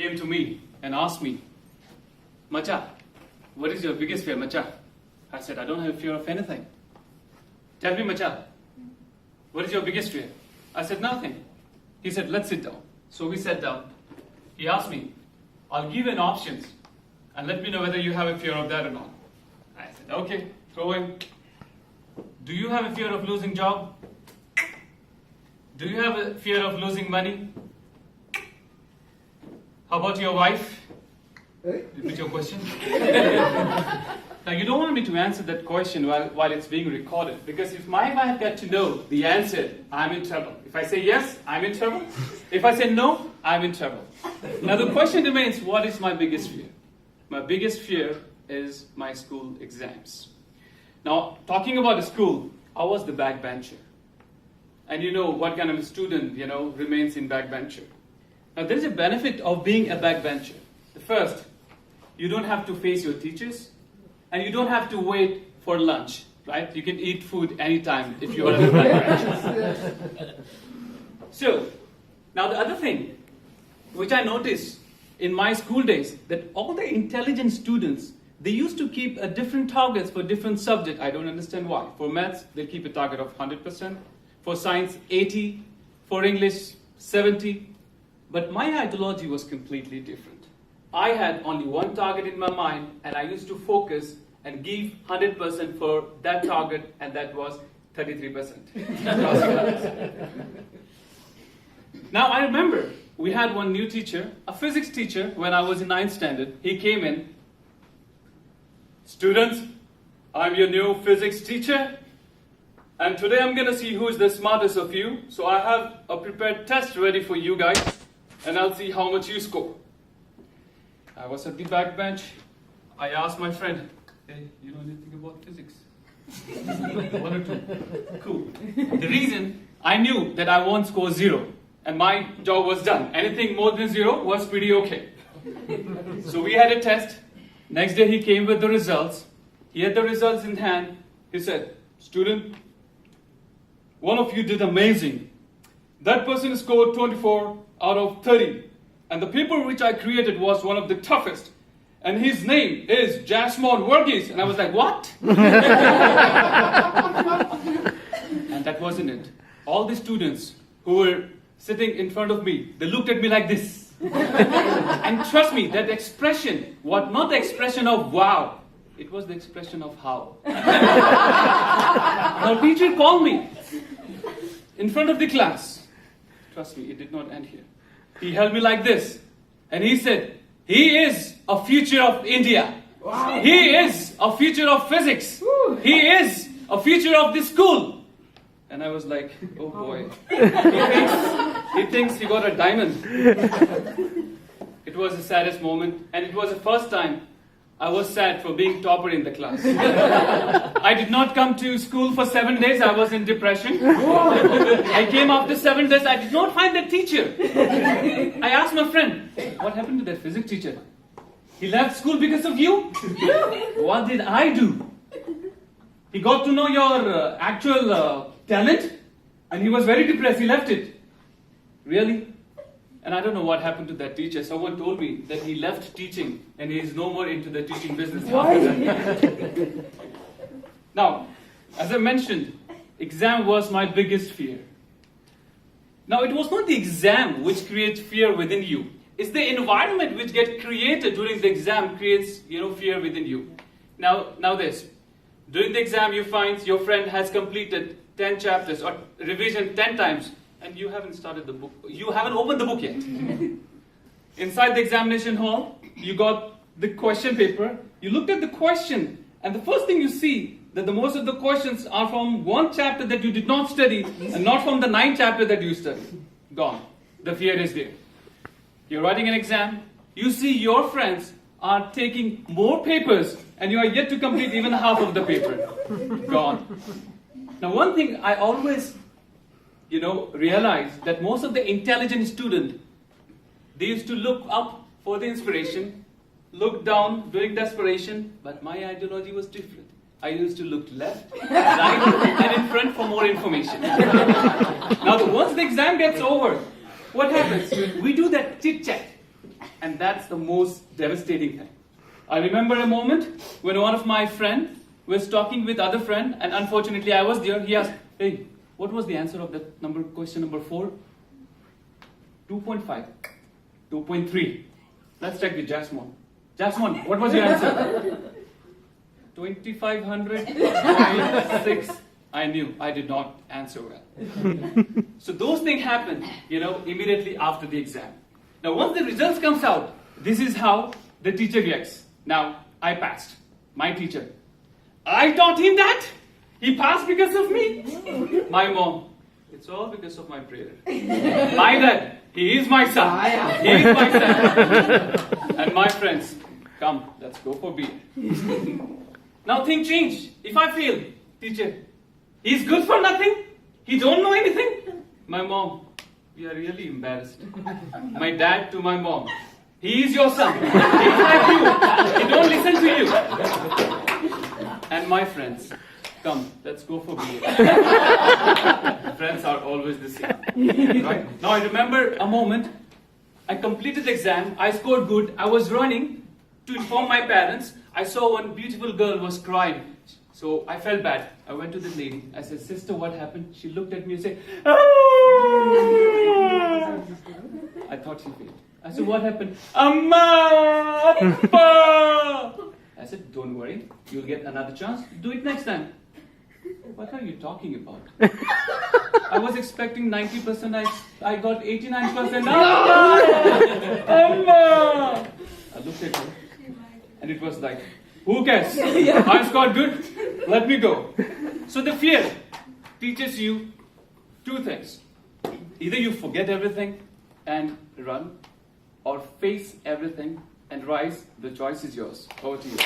came to me and asked me, Macha, what is your biggest fear, Macha? I said, I don't have fear of anything. Tell me, Macha, what is your biggest fear? I said, nothing. He said, let's sit down. So we sat down. He asked me, I'll give you an options and let me know whether you have a fear of that or not. I said, okay, throw in. Do you have a fear of losing job? Do you have a fear of losing money? How about your wife? Repeat your question. Now, you don't want me to answer that question while it's being recorded, because if my wife got to know the answer, I'm in trouble. If I say yes, I'm in trouble. If I say no, I'm in trouble. Now, the question remains, what is my biggest fear? My biggest fear is my school exams. Now, talking about school, I was the backbencher. And you know what kind of a student, remains in backbencher. Now, there's a benefit of being a backbencher. The first, you don't have to face your teachers, and you don't have to wait for lunch, right? You can eat food anytime if you are a backbencher. So, now the other thing, which I noticed in my school days, that all the intelligent students, they used to keep different targets for different subjects. I don't understand why. For maths, they keep a target of 100%. For science, 80. For English, 70. But my ideology was completely different. I had only one target in my mind, and I used to focus and give 100% for that target, and that was 33%. Now, I remember we had one new teacher, a physics teacher, when I was in 9th standard. He came in. Students, I'm your new physics teacher, and today I'm going to see who is the smartest of you. So I have a prepared test ready for you guys, and I'll see how much you score. I was at the back bench. I asked my friend, hey, you know anything about physics? 1 or 2. Cool. The reason, I knew that I won't score 0, and my job was done. Anything more than 0 was pretty okay. So we had a test. Next day he came with the results. He had the results in hand. He said, student, one of you did amazing. That person scored 24 out of 30. And the paper which I created was one of the toughest. And his name is Jasmine Verghese. And I was like, what? And that wasn't it. All the students who were sitting in front of me, they looked at me like this. And trust me, that expression was not the expression of wow. It was the expression of how. Now, teacher called me in front of the class. Trust me, it did not end here. He held me like this, and he said, he is a future of India. Wow. He is a future of physics. Woo. He is a future of this school. And I was like, oh boy. He thinks he got a diamond. It was the saddest moment, and it was the first time I was sad for being topper in the class. I did not come to school for 7 days. I was in depression. I came after 7 days. I did not find that teacher. I asked my friend, what happened to that physics teacher? He left school because of you? What did I do? He got to know your actual talent, and he was very depressed. He left it. Really? And I don't know what happened to that teacher. Someone told me that he left teaching and he is no more into the teaching business after that. Now, as I mentioned, exam was my biggest fear. Now, it was not the exam which creates fear within you. It's the environment which gets created during the exam creates, fear within you. Now this. During the exam, you find your friend has completed 10 chapters or revision 10 times. And you haven't started the book. You haven't opened the book yet. Inside the examination hall, you got the question paper. You looked at the question, and the first thing you see that the most of the questions are from one chapter that you did not study, and not from the 9th chapter that you studied. Gone. The fear is there. You're writing an exam. You see your friends are taking more papers, and you are yet to complete even half of the paper. Gone. Now, one thing I always realize that most of the intelligent students, they used to look up for the inspiration, look down during desperation, but my ideology was different. I used to look left, right, and in front for more information. Now, once the exam gets over, what happens? We do that chit-chat. And And that's the most devastating thing. I remember a moment when one of my friends was talking with other friend, and unfortunately I was there. He asked, hey, what was the answer of that number, question number 4? 2.5. 2.3. Let's check with Jasmine. Jasmine, what was your answer? 2500.6. I knew I did not answer well. So those things happen, immediately after the exam. Now once the results comes out, this is how the teacher reacts. Now, I passed. My teacher. I taught him that. He passed because of me. My mom. It's all because of my prayer. My dad. He is my son. He is my son. And my friends. Come, let's go for beer. Now things change. If I fail, teacher, he's good for nothing. He don't know anything. My mom. We are really embarrassed. My dad to my mom. He is your son. He's like you. He don't listen to you. And my friends, come, let's go for beer. Friends are always the same. Right? Now I remember a moment. I completed the exam. I scored good. I was running to inform my parents. I saw one beautiful girl was crying. So I felt bad. I went to the lady. I said, sister, what happened? She looked at me and said, ah! I thought she failed. I said, what happened? Amma! Appa! I said, don't worry. You'll get another chance. Do it next time. What are you talking about? I was expecting 90%. I got 89%. Amma! Amma! I looked at her. And it was like, who cares? I scored good. Let me go. So the fear teaches you two things. Either you forget everything and run, or face everything and rise. The choice is yours. Over to you.